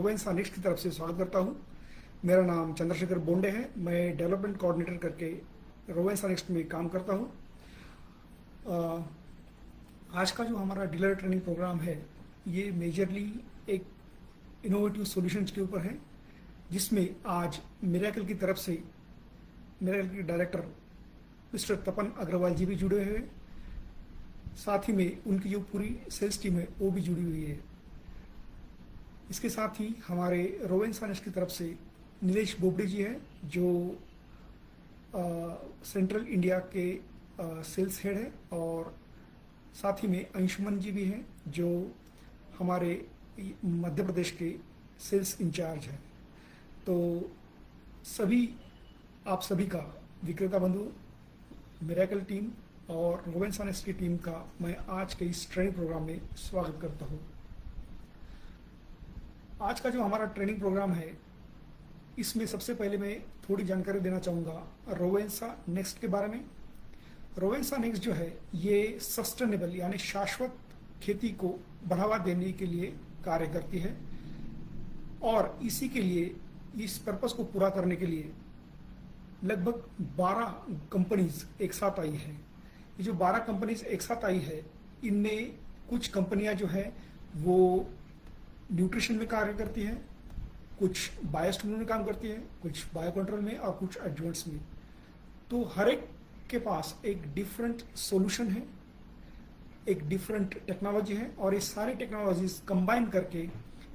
रोवेंस next की तरफ से स्वागत करता हूं। मेरा नाम चंद्रशेखर बोंडे है। मैं डेवलपमेंट कोऑर्डिनेटर करके रोवेंस नेक्स्ट में काम करता हूं। आज का जो हमारा डीलर ट्रेनिंग प्रोग्राम है ये मेजरली एक इनोवेटिव सॉल्यूशंस के ऊपर है, जिसमें आज मिरेकल की तरफ से मिरेकल के डायरेक्टर मिस्टर तपन अग्रवाल जी भी जुड़े हुए हैं। साथ ही में उनकी जो पूरी सेल्स टीम है वो भी जुड़ी हुई है। इसके साथ ही हमारे रोवेंस फाइनेंस की तरफ से नीलेश बोबडे जी हैं, जो सेंट्रल इंडिया के सेल्स हेड है, और साथ ही में अंशुमन जी भी हैं जो हमारे मध्य प्रदेश के सेल्स इंचार्ज हैं। तो आप सभी का विक्रेता बंधु, मिरेकल टीम और रोवेंस फाइनेंस की टीम का मैं आज के इस ट्रेनिंग प्रोग्राम में स्वागत करता हूँ। आज का जो हमारा ट्रेनिंग प्रोग्राम है इसमें सबसे पहले मैं थोड़ी जानकारी देना चाहूँगा रोवेंसा नेक्स्ट के बारे में। रोवेंसा नेक्स्ट जो है ये सस्टेनेबल यानी शाश्वत खेती को बढ़ावा देने के लिए कार्य करती है, और इसी के लिए, इस पर्पस को पूरा करने के लिए लगभग 12 कंपनीज एक साथ आई है। ये जो 12 कंपनीज एक साथ आई है, इनमें कुछ कंपनियां जो है वो न्यूट्रिशन में कार्य करती है, कुछ बायोस्टिमुलेंट में काम करती है, कुछ बायो कंट्रोल में और कुछ एडजुवेंट्स में। तो हर एक के पास एक डिफरेंट सॉल्यूशन है, एक डिफरेंट टेक्नोलॉजी है, और ये सारी टेक्नोलॉजीज कंबाइन करके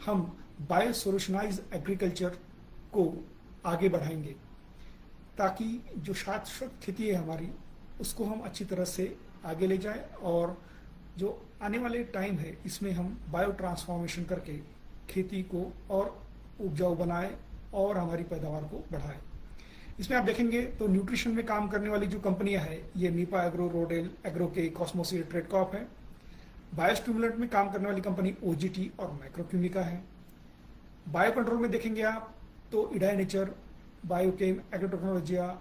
हम बायो सोल्यूशनाइज एग्रीकल्चर को आगे बढ़ाएंगे, ताकि जो शाश्वत खेती है हमारी उसको हम अच्छी तरह से आगे ले जाएं, और जो आने वाले टाइम है इसमें हम बायो ट्रांसफॉर्मेशन करके खेती को और उपजाऊ बनाए और हमारी पैदावार को बढ़ाए। इसमें आप देखेंगे तो न्यूट्रिशन में काम करने वाली जो कंपनियां हैं ये नीपा एग्रो, रोडेल एग्रो के, कॉस्मोसीड, ट्रेडकॉप है। बायोस्टिमुलेंट में काम करने वाली कंपनी ओजीटी और माइक्रोक्यूमिका है। बायो कंट्रोल में देखेंगे आप तो इडाई नेचर, बायोकेम, एग्रोटेक्नोलॉजिया,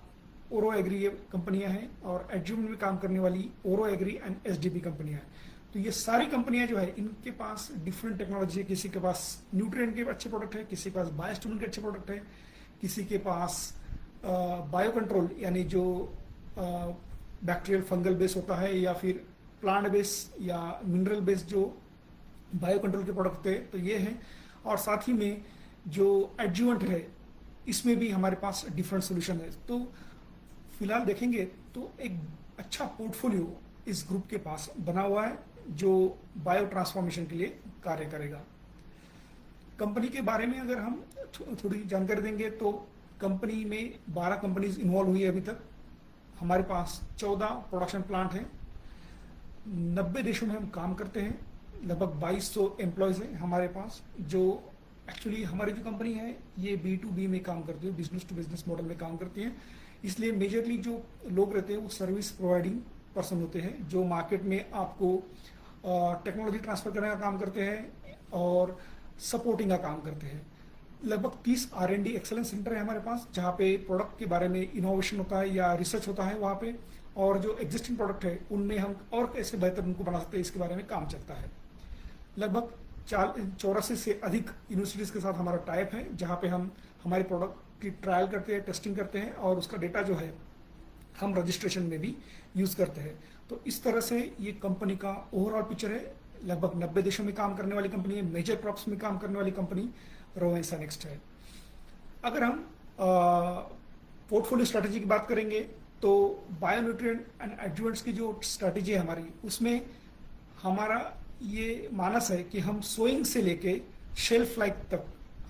ओरो एग्री ये कंपनियां हैं, और एडजुवेंट में काम करने वाली ओरो एग्री एंड एसडीबी कंपनियां हैं। तो ये सारी कंपनियां जो है इनके पास डिफरेंट टेक्नोलॉजी है। किसी के पास न्यूट्रिएंट के अच्छे प्रोडक्ट है, किसी के पास बायोस्टिमुलेंट के अच्छे प्रोडक्ट है, किसी के पास बायो कंट्रोल यानी जो बैक्टीरियल फंगल बेस होता है, या फिर प्लांट बेस या मिनरल बेस जो बायो कंट्रोल के प्रोडक्ट है, तो ये है। और साथ ही में जो एडजुवेंट है इसमें भी हमारे पास डिफरेंट सोल्यूशन है। तो फिलहाल देखेंगे तो एक अच्छा पोर्टफोलियो इस ग्रुप के पास बना हुआ है जो बायो ट्रांसफॉर्मेशन के लिए कार्य करेगा। कंपनी के बारे में अगर हम थोड़ी जानकारी देंगे तो कंपनी में 12 कंपनीज इन्वॉल्व हुई है अभी तक। हमारे पास 14 प्रोडक्शन प्लांट हैं, 90 देशों में हम काम करते हैं, लगभग 2200 एम्प्लॉयज हैं हमारे पास। जो एक्चुअली हमारी जो कंपनी है ये B2B में काम करती है, बिजनेस टू बिजनेस मॉडल में काम करती है। इसलिए मेजरली जो लोग रहते हैं वो सर्विस प्रोवाइडिंग पर्सन होते हैं, जो मार्केट में आपको टेक्नोलॉजी ट्रांसफर करने का काम करते हैं और सपोर्टिंग का काम करते हैं। लगभग 30 R&D एक्सेलेंस सेंटर है हमारे पास, जहाँ पे प्रोडक्ट के बारे में इनोवेशन होता है या रिसर्च होता है वहाँ पे, और जो एग्जिस्टिंग प्रोडक्ट है उनमें हम और कैसे बेहतर उनको बना सकते हैं इसके बारे में काम चलता है। लगभग 84 से अधिक यूनिवर्सिटीज के साथ हमारा टाइप है, जहाँ पे हम हमारे प्रोडक्ट की ट्रायल करते हैं, टेस्टिंग करते हैं, और उसका डेटा जो है हम रजिस्ट्रेशन में भी यूज करते हैं। तो इस तरह से ये कंपनी का ओवरऑल पिक्चर है। लगभग 90 देशों में काम करने वाली कंपनी है, मेजर क्रॉप्स में काम करने वाली कंपनी रोवेंसा नेक्स्ट है। अगर हम पोर्टफोलियो स्ट्रैटेजी की बात करेंगे तो बायोन्यूट्रिएंट एंड एडजुवेंट्स की जो स्ट्रैटेजी है हमारी, उसमें हमारा ये मानस है कि हम सोइंग से लेके शेल्फ लाइफ तक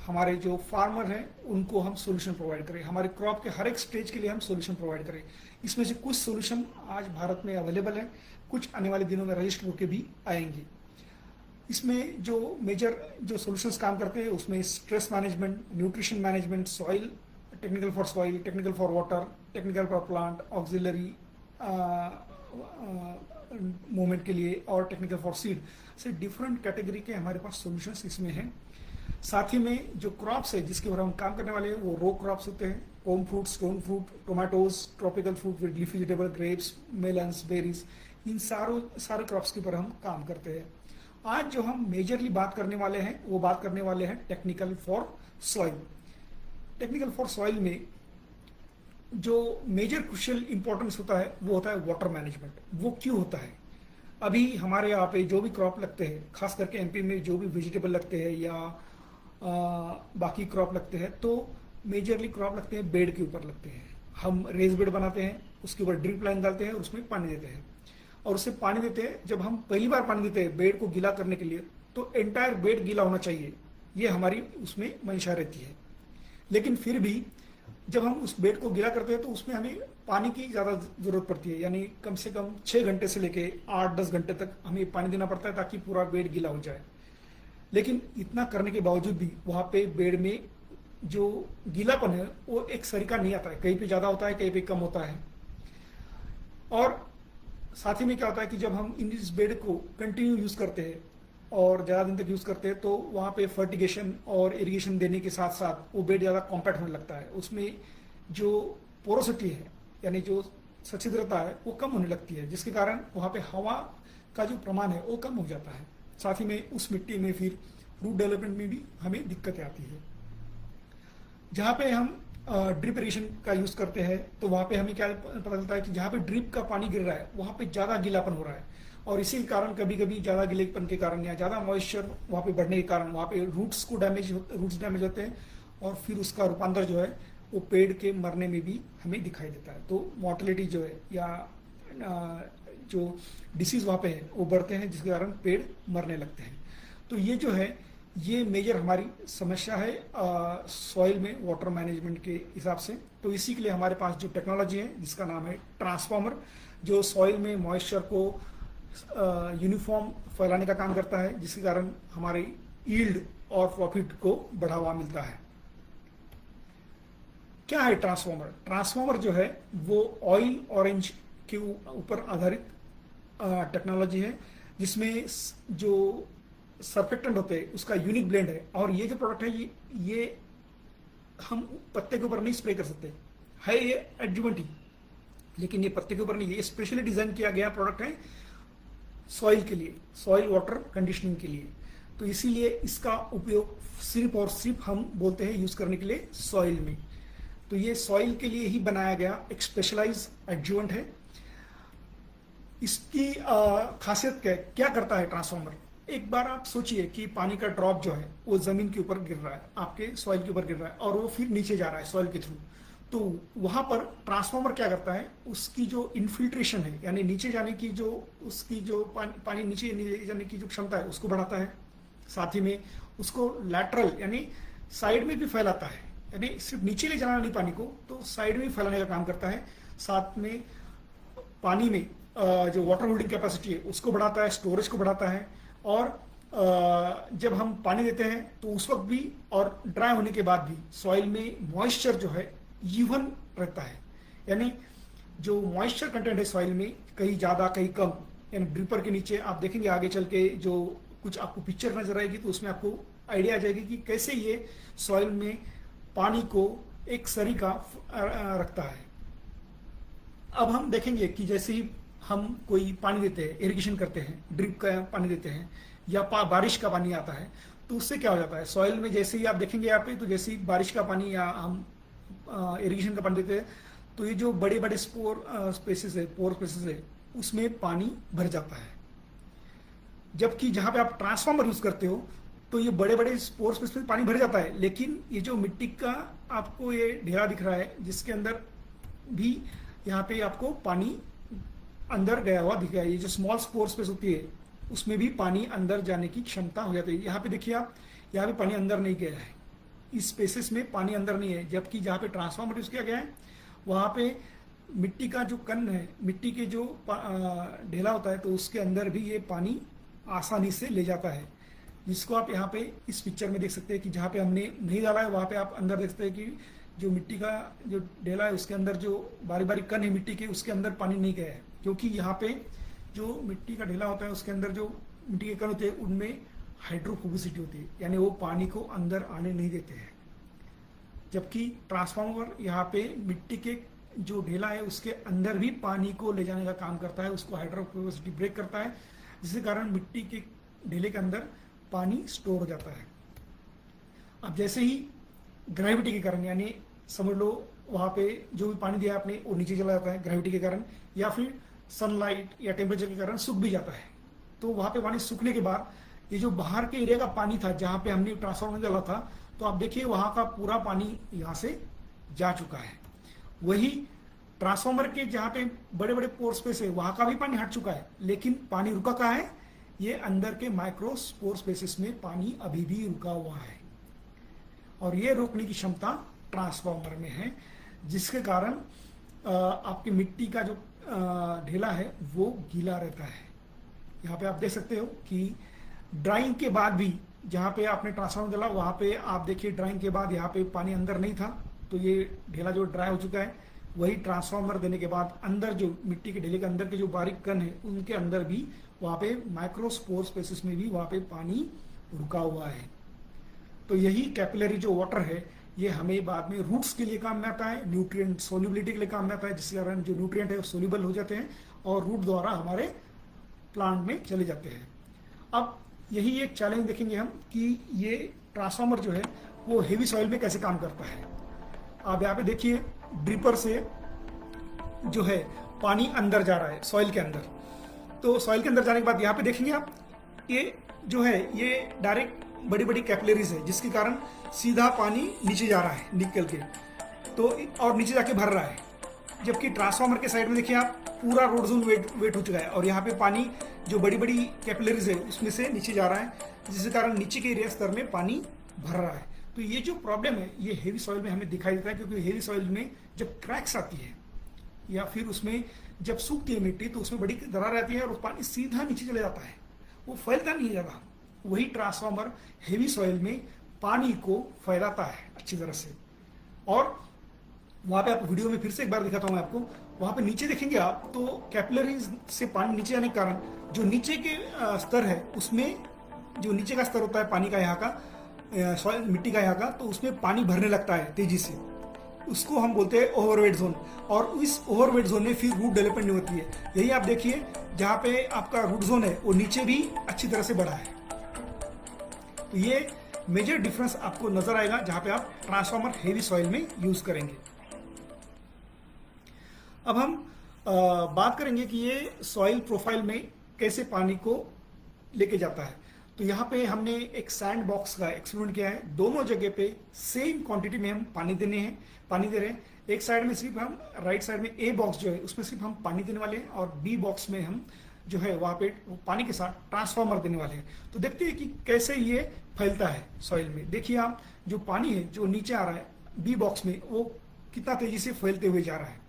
हमारे जो फार्मर हैं उनको हम सोल्यूशन प्रोवाइड करें। हमारे क्रॉप के हर एक स्टेज के लिए हम सोल्यूशन प्रोवाइड करें। इसमें से कुछ सोल्यूशन आज भारत में अवेलेबल है, कुछ आने वाले दिनों में रजिस्टर होकर भी आएंगे। इसमें जो मेजर जो सोल्यूशंस काम करते हैं उसमें stress management, nutrition management, soil, technical for soil, technical for water, technical for plant, auxiliary movement के लिए, और टेक्निकल फॉर सीड से डिफरेंट कैटेगरी के हमारे पास सॉल्यूशंस इसमें हैं। साथ ही में जो क्रॉप्स है जिसके ऊपर हम काम करने वाले हैं वो रो क्रॉप्स होते हैं, pome fruit, stone fruit, tomatoes, tropical fruit with leafy vegetable, grapes, melons, berries, इन सारे क्रॉप्स के ऊपर हम काम करते हैं। आज जो हम मेजरली बात करने वाले हैं वो बात करने वाले हैं technical for soil. Technical for soil में जो मेजर क्रुशियल इंपॉर्टेंस होता है वो होता है वाटर मैनेजमेंट। वो क्यों होता है? अभी हमारे यहाँ पे जो भी क्रॉप लगते हैं, खास करके एमपी में जो भी वेजिटेबल लगते हैं या बाकी क्रॉप लगते हैं, तो मेजरली क्रॉप लगते हैं बेड के ऊपर लगते हैं। हम रेज बेड बनाते हैं, उसके ऊपर ड्रिप लाइन डालते हैं और उसमें पानी देते हैं। और उससे पानी देते हैं, जब हम पहली बार पानी देते हैं बेड को गीला करने के लिए, तो एंटायर बेड गीला होना चाहिए, ये हमारी उसमें मंशा रहती है। लेकिन फिर भी जब हम उस बेड को गीला करते हैं तो उसमें हमें पानी की ज़्यादा ज़रूरत पड़ती है, यानी कम से कम 6 घंटे से लेके 8-10 घंटे तक हमें पानी देना पड़ता है ताकि पूरा बेड गीला हो जाए। लेकिन इतना करने के बावजूद भी वहाँ पे बेड में जो गीलापन है वो एक सरीका नहीं आता है, कहीं पे ज़्यादा होता है, कहीं पे कम होता है। और साथ ही में क्या होता है कि जब हम इस बेड को कंटिन्यू यूज़ करते हैं और ज़्यादा दिन तक यूज़ करते हैं तो वहाँ पे फर्टिगेशन और इरिगेशन देने के साथ साथ वो बेड ज़्यादा कॉम्पैक्ट होने लगता है। उसमें जो पोरोसिटी है, यानी जो सच्छिद्रता है, वो कम होने लगती है, जिसके कारण वहाँ पे हवा का जो प्रमाण है वो कम हो जाता है। साथ ही में उस मिट्टी में फिर रूट डेवलपमेंट में भी हमें दिक्कतें आती है। जहाँ पे हम ड्रिप इरिगेशन का यूज़ करते हैं तो वहाँ पे हमें क्या पता चलता है कि जहाँ पे ड्रिप का पानी गिर रहा है वहाँ पे ज़्यादा गीलापन हो रहा है, और इसी कारण कभी कभी ज़्यादा गीलेपन के कारण या ज़्यादा मॉइस्चर वहाँ पे बढ़ने के कारण वहाँ पे रूट्स डैमेज होते हैं, और फिर उसका रूपांतर जो है वो पेड़ के मरने में भी हमें दिखाई देता है। तो मोर्टेलिटी जो है या जो डिसीज वहाँ पे है वो बढ़ते हैं, जिसके कारण पेड़ मरने लगते हैं। तो ये जो है ये मेजर हमारी समस्या है सॉइल में वाटर मैनेजमेंट के हिसाब से। तो इसी के लिए हमारे पास जो टेक्नोलॉजी है जिसका नाम है ट्रांसफॉर्मर, जो सॉइल में मॉइस्चर को यूनिफॉर्म फैलाने का काम करता है, जिसके कारण हमारे यील्ड और प्रॉफिट को बढ़ावा मिलता है। क्या है ट्रांसफॉर्मर? ट्रांसफॉर्मर जो है वो ऑयल ऑरेंज के ऊपर आधारित टेक्नोलॉजी है, जिसमें जो सर्फेक्टेंट होते हैं उसका यूनिक ब्लेंड है। और ये जो प्रोडक्ट है ये हम पत्ते के ऊपर नहीं स्प्रे कर सकते, है ये एडजुवेंट ही, लेकिन ये पत्ते के ऊपर नहीं, ये स्पेशली डिजाइन किया गया प्रोडक्ट है सॉइल के लिए, सॉइल वाटर कंडीशनिंग के लिए। तो इसीलिए इसका उपयोग सिर्फ और सिर्फ हम बोलते हैं यूज करने के लिए सॉइल में। तो ये सॉइल के लिए ही बनाया गया एक स्पेशलाइज एडजुवेंट है। इसकी खासियत क्या करता है ट्रांसफॉर्मर? एक बार आप सोचिए कि पानी का ड्रॉप जो है वो जमीन के ऊपर गिर रहा है, आपके सॉइल के ऊपर गिर रहा है, और वो फिर नीचे जा रहा है सॉइल के थ्रू। तो वहां पर ट्रांसफॉर्मर क्या करता है, उसकी जो इन्फिल्ट्रेशन है, यानी नीचे जाने की जो उसकी जो पानी नीचे जाने की जो क्षमता है उसको बढ़ाता है। साथ ही में उसको लैटरल यानी साइड में भी फैलाता है, यानी सिर्फ नीचे ले जाना नहीं पानी को, तो साइड में भी फैलाने का काम करता है। साथ में पानी में जो वाटर होल्डिंग कैपेसिटी है उसको बढ़ाता है, स्टोरेज को बढ़ाता है। और जब हम पानी देते हैं तो उस वक्त भी और ड्राई होने के बाद भी सॉइल में मॉइस्चर जो है इवन रहता है, यानी जो मॉइस्चर कंटेंट है सॉइल में कहीं ज़्यादा कहीं कम। यानी ड्रिपर के नीचे आप देखेंगे आगे चल के जो कुछ आपको पिक्चर नजर आएगी तो उसमें आपको आइडिया आ जाएगी कि कैसे ये सॉइल में पानी को एक सरीका रखता है। अब हम देखेंगे कि जैसे ही हम कोई पानी देते हैं, इरिगेशन करते हैं, ड्रिप का पानी देते हैं या बारिश का पानी आता है, तो उससे क्या हो जाता है सॉइल में। जैसे ही आप देखेंगे यहाँ पे, तो जैसे ही बारिश का पानी या हम इरिगेशन का पानी देते हैं तो ये जो बड़े बड़े पोर स्पेसेस है उसमें पानी भर जाता है। जबकि जहाँ पे आप ट्रांसफॉर्मर यूज करते हो तो ये बड़े बड़े स्पोर स्पेस में पानी भर जाता है, लेकिन ये जो मिट्टी का आपको ये ढेरा दिख रहा है जिसके अंदर भी यहाँ पे आपको पानी अंदर गया हुआ दिख रहा है। ये जो स्मॉल स्पोर स्पेस होती है उसमें भी पानी अंदर जाने की क्षमता हो जाती है। यहाँ पे देखिए आप, यहाँ पे पानी अंदर नहीं गया है, इस स्पेसेस में पानी अंदर नहीं है। जबकि जहाँ पे ट्रांसफॉर्मर यूज किया गया है वहाँ पे मिट्टी का जो कण है, मिट्टी के जो ढेला होता है, तो उसके अंदर भी ये पानी आसानी से ले जाता है, जिसको आप यहाँ पे इस पिक्चर में देख सकते हैं कि जहाँ पे हमने नहीं डाला है वहाँ पे आप अंदर देख सकते हैं कि जो मिट्टी का जो ढेला है उसके अंदर जो बारी बारी कण है मिट्टी के, उसके अंदर पानी नहीं गया है, क्योंकि यहाँ पे जो मिट्टी का ढेला होता है उसके अंदर जो मिट्टी के कण होते हैं उनमें हाइड्रोफोबिसिटी होती है, यानी वो पानी को अंदर आने नहीं देते हैं। जबकि ट्रांसफार्मर यहाँ पे मिट्टी के जो ढेला है उसके अंदर भी पानी को ले जाने का काम करता है, उसको हाइड्रोफोबिसिटी ब्रेक करता है, जिसके कारण मिट्टी के ढेले के अंदर पानी स्टोर हो जाता है। अब जैसे ही ग्रेविटी के कारण, यानी समझ लो वहां पे जो भी पानी दिया आपने वो नीचे चला जाता है ग्रेविटी के कारण, या फिर सनलाइट या टेम्परेचर के कारण सूख भी जाता है। तो वहां पे पानी सूखने के बाद ये जो बाहर के एरिया का पानी था जहां पे हमने ट्रांसफार्मर डाला था, तो आप देखिए वहां का पूरा पानी यहां से जा चुका है। वही ट्रांसफार्मर के जहां पे बड़े बड़े पोर स्पेस है वहां का भी पानी हट चुका है, लेकिन पानी रुका कहाँ है? ये अंदर के माइक्रो स्पोर स्पेसिस में पानी अभी भी रुका हुआ है, और ये रोकने की क्षमता ट्रांसफार्मर में है, जिसके कारण आपकी मिट्टी का जो ढेला है वो गीला रहता है। यहाँ पे आप देख सकते हो कि ड्राइंग के बाद भी जहाँ पे आपने ट्रांसफार्मर डाला वहां पे आप देखिए ड्राइंग के बाद यहाँ पे पानी अंदर नहीं था, तो ये ढेला जो ड्राई हो चुका है। वही ट्रांसफार्मर देने के बाद अंदर जो मिट्टी के ढेले के अंदर के जो बारीक कण है उनके अंदर भी वहां पे माइक्रोस्पोर स्पेसिस में भी वहां पे पानी रुका हुआ है। तो यही कैपिलरी जो वाटर है ये हमें बाद में रूट्स के लिए काम में आता है, न्यूट्रिएंट सोल्यूबिलिटी के लिए काम में आता है, जिसके कारण जो न्यूट्रिएंट है वो सोल्यूबल हो जाते हैं और रूट द्वारा हमारे प्लांट में चले जाते हैं। अब यही एक चैलेंज देखेंगे हम कि ये ट्रांसफार्मर जो है वो हेवी सॉइल में कैसे काम करता है। आप यहाँ पे देखिए ड्रिपर से जो है पानी अंदर जा रहा है सॉइल के अंदर। तो सॉइल के अंदर जाने के बाद यहाँ पे देखेंगे आप ये जो है ये डायरेक्ट बड़ी बड़ी कैपिलरीज है, जिसके कारण सीधा पानी नीचे जा रहा है निकल के, तो और नीचे जाके भर रहा है। जबकि ट्रांसफार्मर के साइड में देखिए आप पूरा रोड जोन वेट हो चुका है, और यहाँ पे पानी जो बड़ी बड़ी कैपिलरीज है उसमें से नीचे जा रहा है, जिसके कारण नीचे के एरिया स्तर में पानी भर रहा है। तो ये जो प्रॉब्लम है ये हेवी सॉइल में हमें दिखाई देता है, क्योंकि हेवी सॉइल में जब क्रैक्स आती है या फिर उसमें जब सूखती है मिट्टी तो उसमें बड़ी दरार रहती है और पानी सीधा नीचे चले जाता है, वो फैलता नहीं है ज़्यादा। वही ट्रांसफार्मर हेवी सॉइल में पानी को फैलाता है अच्छी तरह से। और वहां पे आप वीडियो में फिर से एक बार दिखाता हूं मैं आपको, वहां पे नीचे देखेंगे आप तो कैपिलरीज से पानी नीचे आने के कारण जो नीचे के स्तर है उसमें जो नीचे का स्तर होता है पानी का यहाँ का सॉइल मिट्टी का यहाँ का, तो उसमें पानी भरने लगता है तेजी से, उसको हम बोलते हैं ओवरवेट जोन। और इस ओवरवेट जोन में फिर रूट डेवलपमेंट नहीं होती है। यही आप देखिए जहाँ पे आपका रूट जोन है वो नीचे भी अच्छी तरह से बढ़ा है। तो ये मेजर डिफरेंस आपको नजर आएगा जहां पे आप ट्रांसफार्मर हेवी सॉइल में यूज करेंगे। अब हम बात करेंगे कि ये सॉइल प्रोफाइल में कैसे पानी को लेके जाता है। तो यहाँ पे हमने एक सैंड बॉक्स का एक्सपेरिमेंट किया है। दोनों जगह पे सेम क्वांटिटी में हम पानी दे रहे हैं। एक साइड में सिर्फ हम राइट साइड में ए बॉक्स जो है उसमें सिर्फ हम पानी देने वाले हैं, और बी बॉक्स में हम जो है वहां पे पानी के साथ ट्रांसफार्मर देने वाले हैं। तो देखते हैं कि कैसे ये फैलता है सॉइल में। देखिए आप जो पानी है जो नीचे आ रहा है बी बॉक्स में वो कितना तेजी से फैलते हुए जा रहा है,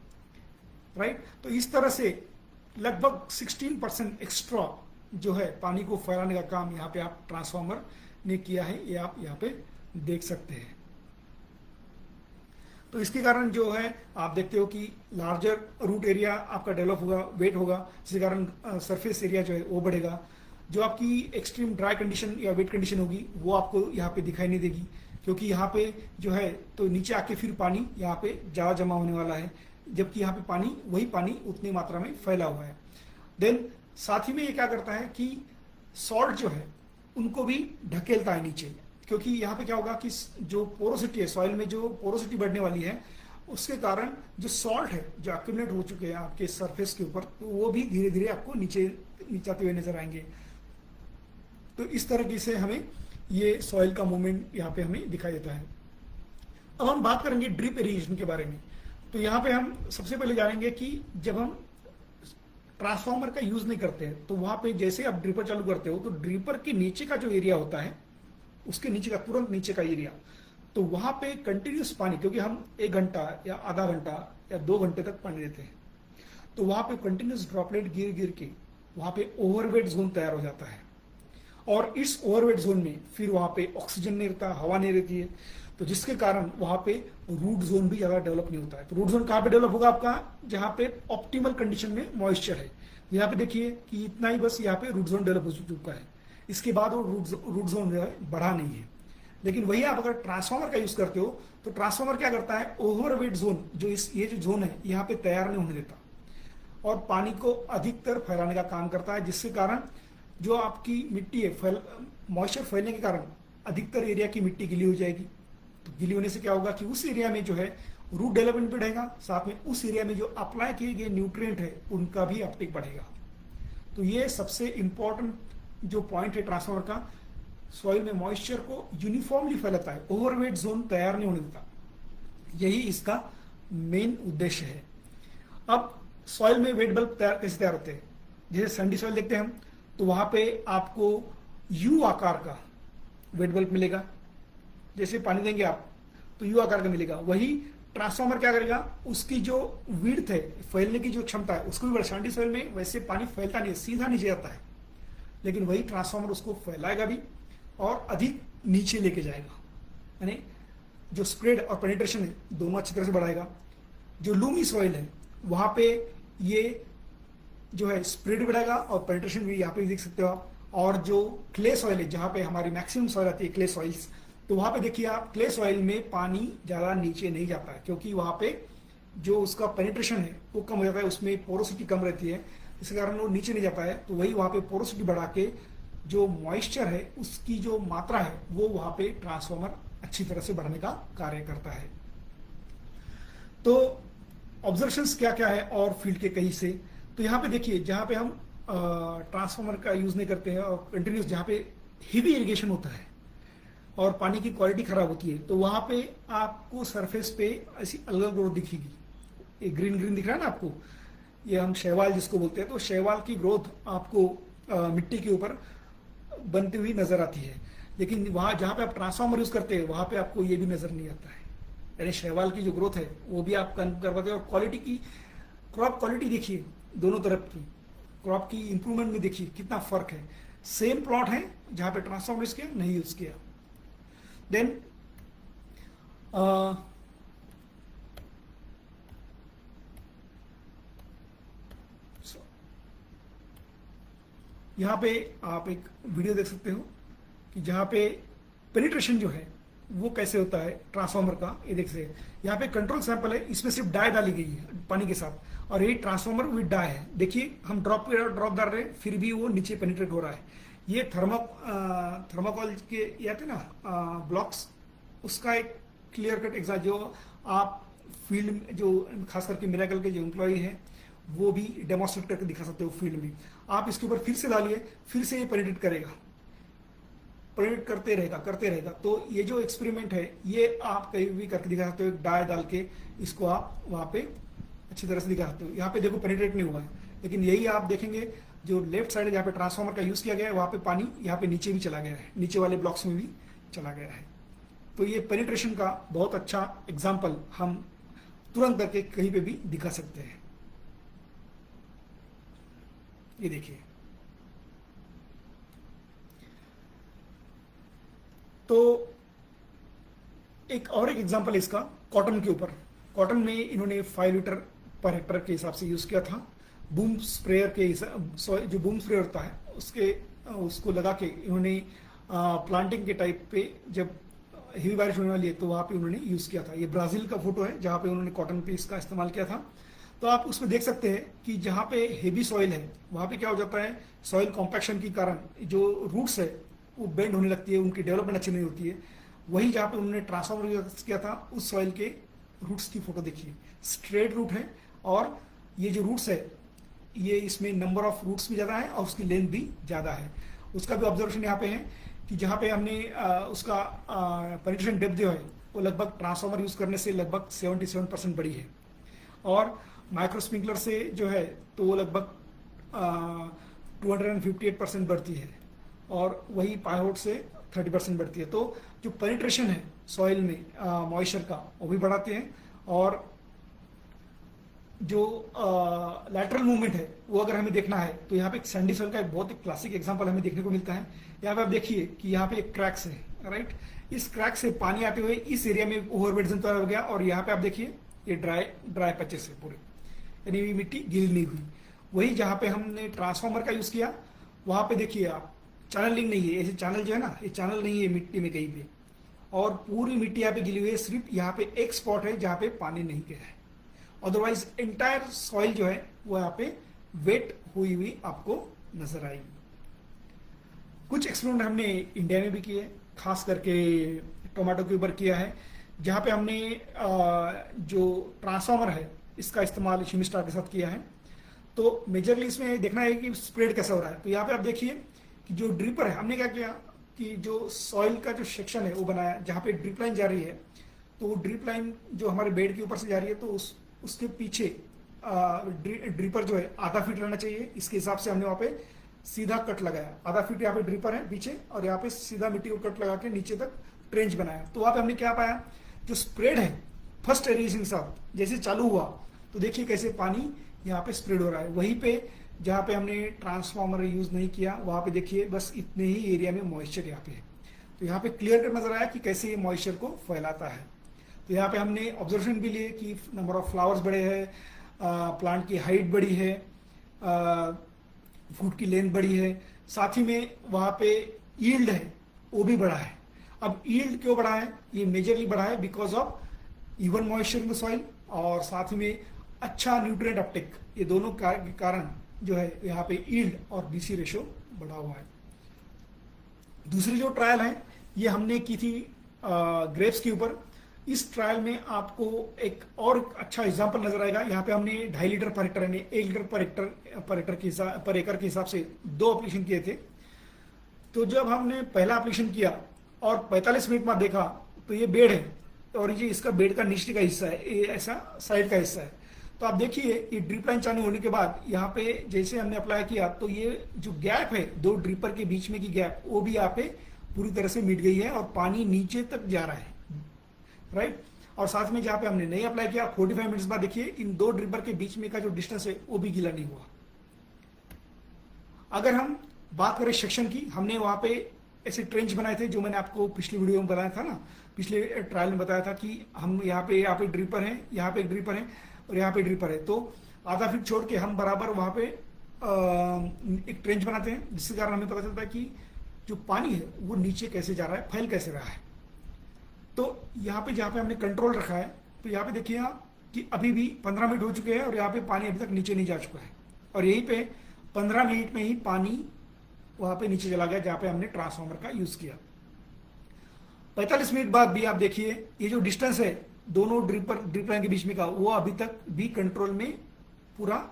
राइट। तो इस तरह से लगभग 16% एक्स्ट्रा जो है पानी को फैलाने का काम यहाँ पे आप ट्रांसफार्मर ने किया है, ये आप यहाँ पे देख सकते हैं। तो इसके कारण जो है आप देखते हो कि लार्जर रूट एरिया आपका डेवलप होगा, वेट होगा, जिसके कारण सरफेस एरिया जो है वो बढ़ेगा। जो आपकी एक्सट्रीम ड्राई कंडीशन या वेट कंडीशन होगी वो आपको यहाँ पे दिखाई नहीं देगी, क्योंकि यहाँ पे जो है तो नीचे आके फिर पानी यहाँ पे ज्यादा जमा होने वाला है, जबकि यहाँ पे पानी वही पानी उतनी मात्रा में फैला हुआ है। देन साथ ही में ये क्या करता है कि सॉल्ट जो है उनको भी ढकेलता है नीचे, क्योंकि यहाँ पे क्या होगा कि जो पोरोसिटी है सॉइल में, जो पोरोसिटी बढ़ने वाली है उसके कारण जो सॉल्ट है जो एक्यूमुलेट हो चुके हैं आपके सरफेस के ऊपर, तो वो भी धीरे धीरे आपको नीचे आते हुए नजर आएंगे। तो इस तरीके से हमें ये सॉइल का मूवमेंट यहाँ पे हमें दिखाई देता है। अब हम बात करेंगे ड्रिप इरिगेशन के बारे में। तो यहाँ पे हम सबसे पहले जानेंगे कि जब हम ट्रांसफार्मर का यूज नहीं करते हैं तो वहां पे जैसे आप ड्रिपर चालू करते हो तो ड्रिपर के नीचे का जो एरिया होता है उसके नीचे का तुरंत नीचे का एरिया, तो वहां पे कंटिन्यूस पानी, क्योंकि हम 1 घंटा या आधा घंटा या 2 घंटे तक पानी देते हैं, तो वहां पे कंटिन्यूस ड्रॉपलेट गिर गिर के वहां पे ओवरवेट जोन तैयार हो जाता है। और इस ओवरवेट जोन में फिर वहां पे ऑक्सीजन नहीं रहता, हवा नहीं रहती है, तो जिसके कारण वहां पे रूट जोन भी ज्यादा डेवलप नहीं होता है। तो रूट जोन कहाँ पे डेवलप होगा आपका? जहां पे ऑप्टिमल कंडीशन में मॉइस्चर है। यहाँ पे देखिए कि इतना ही बस यहाँ पे रूट जोन डेवलप हो चुका है, इसके बाद वो रूट जोन जो है बढ़ा नहीं है। लेकिन वही आप अगर ट्रांसफार्मर का यूज करते हो तो ट्रांसफार्मर क्या करता है, ओवरवेट जोन जो ये जो जोन है यहाँ पे तैयार नहीं होने देता और पानी को अधिकतर फैलाने का काम करता है, जिसके कारण जो आपकी मिट्टी है मॉइस्चर फैलने के कारण अधिकतर एरिया की मिट्टी गीली हो जाएगी। तो गीली होने से क्या होगा कि उस एरिया में जो है रूट डेवलपमेंट बढ़ेगा, साथ में उस एरिया में जो अप्लाई किए गए न्यूट्रिएंट है उनका भी अपटेक बढ़ेगा। तो ये सबसे इंपॉर्टेंट जो पॉइंट है ट्रांसफार्मर का, सॉइल में मॉइस्चर को यूनिफॉर्मली फैलाता है, ओवरवेट जोन तैयार नहीं होने देता। यही इसका मेन उद्देश्य है। अब सॉइल में वेट बल्ब कैसे तैयार होते हैं? जैसे सैंडी सॉइल देखते हैं हम, तो वहां पे आपको यू आकार का वेट बल्ब मिलेगा। जैसे पानी देंगे आप तो यू आकार का मिलेगा। वही ट्रांसफार्मर क्या करेगा, उसकी जो विड्थ है, फैलने की जो क्षमता है, उसको भी बढ़ा। सैंडी सॉइल में वैसे पानी फैलता नहीं है, सीधा नीचे जाता है, लेकिन वही ट्रांसफार्मर उसको फैलाएगा भी और अधिक नीचे लेके जाएगा, यानी जो स्प्रेड और पेनिट्रेशन है दोनों अच्छी तरह से बढ़ाएगा। जो लूमी सॉइल है वहां पे ये जो है स्प्रेड बढ़ाएगा और पेनिट्रेशन भी यहाँ पे देख सकते हो आप। और जो क्ले सॉइल है, जहां पे हमारी मैक्सिमम सॉइल आती है क्ले सॉइल्स, तो वहां पे देखिए आप क्ले सॉइल में पानी ज्यादा नीचे नहीं जाता है, क्योंकि वहां पे जो उसका पेनिट्रेशन है वो कम हो जाता है, उसमें पोरोसिटी कम रहती है, इस कारण वो नीचे नहीं जाता है। तो वही वहां पे पोरोसिटी बढ़ा के जो मॉइस्चर है उसकी जो मात्रा है वो वहां पे ट्रांसफार्मर अच्छी तरह से बढ़ाने का कार्य करता है। तो ऑब्जर्वेशंस क्या क्या है और फील्ड के कहीं से, तो यहाँ पे देखिए जहां पे हम ट्रांसफार्मर का यूज नहीं करते हैं और कंटिन्यूस जहां पे हेवी इरिगेशन होता है और पानी की क्वालिटी खराब होती है, तो वहां पे आपको सरफेस पे ऐसी अलग ग्रोथ दिखेगी। ये ग्रीन ग्रीन दिख रहा है ना आपको, ये हम शैवाल जिसको बोलते हैं, तो शैवाल की ग्रोथ आपको मिट्टी के ऊपर बनती हुई नजर आती है। लेकिन वहां जहां पे आप ट्रांसफार्मर यूज करते हैं वहां पे आपको ये भी नजर नहीं आता है, यानी शैवाल की जो ग्रोथ है वो भी आप कम कर पाते हैं। और क्वालिटी की, क्रॉप क्वालिटी देखिए दोनों तरफ की, क्रॉप की इंप्रूवमेंट में देखिए कितना फर्क है। सेम प्लॉट है जहां पे ट्रांसफार्मर यूज किया, नहीं यूज किया। देन यहां पे आप एक वीडियो देख सकते हो कि जहां पे पेनिट्रेशन जो है वो कैसे होता है ट्रांसफार्मर का। ये देख सकते हैं यहाँ पे कंट्रोल सैंपल है, इसमें सिर्फ डाई डाली गई है पानी के साथ, और ये ट्रांसफार्मर विद डाई है। देखिए हम ड्रॉप डाल रहे हैं फिर भी वो नीचे पेनिट्रेट हो रहा है। ये थर्माकोल के ये आते ना ब्लॉक्स, उसका एक क्लियर कट एग्जाम जो आप फील्ड में, जो खास करके मिराकल के जो एम्प्लॉय है वो भी डेमोन्स्ट्रेट करके दिखा सकते हो फील्ड में। आप इसके ऊपर फिर से डालिए, फिर से ये पेनिट्रेट करेगा, पेनिट्रेट करते रहेगा। तो ये जो एक्सपेरिमेंट है ये आप कहीं भी करके दिखा सकते हो, डाई डाल के इसको आप वहां पे अच्छी तरह से दिखा सकते हो। यहाँ पे देखो पेनिट्रेट नहीं हुआ है, लेकिन यही आप देखेंगे जो लेफ्ट साइड है जहाँ पे ट्रांसफार्मर का यूज किया गया है वहां पे पानी यहाँ पे नीचे भी चला गया है, नीचे वाले ब्लॉक्स में भी चला गया है। तो ये पेनिट्रेशन का बहुत अच्छा एग्जाम्पल हम तुरंत करके कहीं पे भी दिखा सकते हैं। ये देखिए, तो एक और एक एग्जांपल इसका कॉटन के ऊपर। कॉटन में इन्होंने 5 लीटर पर हेक्टर के हिसाब से यूज किया था। बूम स्प्रेयर के जो बूम स्प्रेयर होता है उसको लगा के इन्होंने प्लांटिंग के टाइप पे जब हेवी बारिश होने वाली है तो वहां पे उन्होंने यूज किया था। ये ब्राजील का फोटो है जहां पे उन्होंने कॉटन पे इसका इस्तेमाल किया था। तो आप उसमें देख सकते हैं कि जहां पे हेवी सॉइल है वहां पे क्या हो जाता है, सॉइल कॉम्पैक्शन के कारण जो रूट्स है वो बेंड होने लगती है, उनकी डेवलपमेंट अच्छी नहीं होती है। वही जहां पे उन्होंने ट्रांसफार्मर यूज किया था उस सॉइल के रूट्स की फोटो देखिए, स्ट्रेट रूट है और ये जो रूट्स है ये इसमें नंबर ऑफ रूट्स भी ज्यादा है और उसकी लेंथ भी ज्यादा है। उसका भी ऑब्जर्वेशन यहाँ पे है कि जहाँ पे हमने उसका पेनिट्रेशन डेप्थ जो है वो लगभग ट्रांसफार्मर यूज करने से लगभग 77% बड़ी है, और माइक्रो स्प्रिंकलर से जो है तो वो लगभग 258% बढ़ती है, और वही पायरोट से 30% बढ़ती है। तो जो पेनिट्रेशन है सॉइल में मॉइस्चर का वो भी बढ़ाते हैं, और जो लैटरल मूवमेंट है वो अगर हमें देखना है तो यहाँ पे एक सैंडी सॉइल का एक बहुत क्लासिक एग्जांपल हमें देखने को मिलता है। यहाँ पे आप देखिए कि यहाँ पे एक क्रैक्स है, राइट। इस क्रैक से पानी आते हुए इस एरिया में ओवरवेट जोन तैयार हो गया, और यहाँ पे आप देखिए ये ड्राई पैचेस है पूरे, यानी मिट्टी गीली नहीं हुई। वही जहाँ पे हमने ट्रांसफार्मर का यूज किया वहां पे देखिए आप चैनलिंग नहीं है, ऐसे चैनल जो है ना ये चैनल नहीं है मिट्टी में कहीं पे, और पूरी मिट्टी यहाँ पे गिली हुई है। सिर्फ यहाँ पे एक स्पॉट है जहाँ पे पानी नहीं गया है, अदरवाइज एंटायर सॉइल जो है वो यहाँ पे वेट हुई हुई आपको नजर आएगी। कुछ एक्सपेरिमेंट हमने इंडिया में भी किए, खास करके टोमेटो के ऊपर किया है, जहाँ पे हमने जो ट्रांसफार्मर है इसका इस्तेमाल शिमिस्टार के साथ किया है। तो मेजरली इसमें देखना है कि स्प्रेड कैसा हो रहा है। तो यहाँ पे आप देखिए कि जो ड्रिपर है, हमने क्या किया कि जो सॉइल का जो सेक्शन है वो बनाया जहाँ पे ड्रिप लाइन जा रही है, तो वो ड्रिप लाइन जो हमारे बेड के ऊपर से जा रही है, तो उसके पीछे ड्रिपर जो है आधा फीट रहना चाहिए। इसके हिसाब से हमने वहाँ पे सीधा कट लगाया, आधा फीट यहाँ पे ड्रिपर है पीछे, और यहाँ पे सीधा मिट्टी को कट लगा के नीचे तक ट्रेंच बनाया। तो वहाँ पे हमने क्या पाया, जो स्प्रेड है फर्स्ट एरिएशन के साथ जैसे चालू हुआ, तो देखिए कैसे पानी यहाँ पे स्प्रेड हो रहा है। वहीं पे जहाँ पे हमने ट्रांसफार्मर यूज नहीं किया, वहाँ पे देखिए बस इतने ही एरिया में मॉइस्चर यहाँ पे है। तो यहाँ पे क्लियर कट नजर आया कि कैसे ये मॉइस्चर को फैलाता है। तो यहाँ पे हमने ऑब्जर्वेशन भी लिए कि नंबर ऑफ फ्लावर्स बड़े हैं, प्लांट की हाइट बड़ी है, फूट की लेंथ बड़ी है, साथ ही में वहाँ पे यील्ड है वो भी बढ़ा है। अब यील्ड क्यों बढ़ा है, ये मेजरली बढ़ा है because of even moisture in the soil और साथ ही में अच्छा न्यूट्रिएंट अपटेक, ये दोनों के कारण जो है यहाँ पे यील्ड और बीसी रेशो बढ़ा हुआ है। दूसरी जो ट्रायल है ये हमने की थी ग्रेप्स के ऊपर। इस ट्रायल में आपको एक और अच्छा एग्जांपल नजर आएगा। यहाँ पे हमने 2.5 लीटर पर हेक्टर यानी 1 लीटर पर एकड़ के हिसाब से 2 एप्लीकेशन किए थे। तो जब हमने पहला एप्लीकेशन किया और 45 मिनट बाद देखा तो ये बेड है और ये इसका बेड का नीचे का हिस्सा है, ये ऐसा साइड का हिस्सा है। तो आप देखिए ये ड्रिप लाइन चालू होने के बाद यहाँ पे जैसे हमने अप्लाई किया तो ये जो गैप है दो ड्रिपर के बीच में की गैप, वो भी यहाँ पे पूरी तरह से मिट गई है और पानी नीचे तक जा रहा है, राइट। और साथ में जहाँ पे हमने नहीं अप्लाई किया 45 मिनट्स बाद देखिए इन दो ड्रिपर के बीच में का जो डिस्टेंस है वो भी गीला नहीं हुआ। अगर हम बात करें सेक्शन की, हमने वहां पे ऐसे ट्रेंच बनाए थे जो मैंने आपको पिछली वीडियो में बताया था ना, पिछले ट्रायल में बताया था कि हम यहाँ पे ड्रिपर है, यहाँ पे एक ड्रिपर है और यहाँ पे ड्रिपर है, तो आधा फीट छोड़ के हम बराबर वहां पे एक ट्रेंच बनाते हैं, जिसके कारण हमें पता चलता है कि जो पानी है वो नीचे कैसे जा रहा है, फैल कैसे रहा है। तो यहाँ पे जहाँ पे हमने कंट्रोल रखा है, तो यहाँ पे देखिए आप कि अभी भी 15 मिनट हो चुके हैं और यहाँ पे पानी अभी तक नीचे नहीं जा चुका है, और यहीं पे 15 मिनट में ही पानी वहां पे नीचे चला गया जहाँ पे हमने ट्रांसफार्मर का यूज किया। 45 मिनट बाद भी आप देखिए ये जो डिस्टेंस है दोनों ड्रिप लाइन के बीच में का, वो अभी तक भी कंट्रोल में पूरा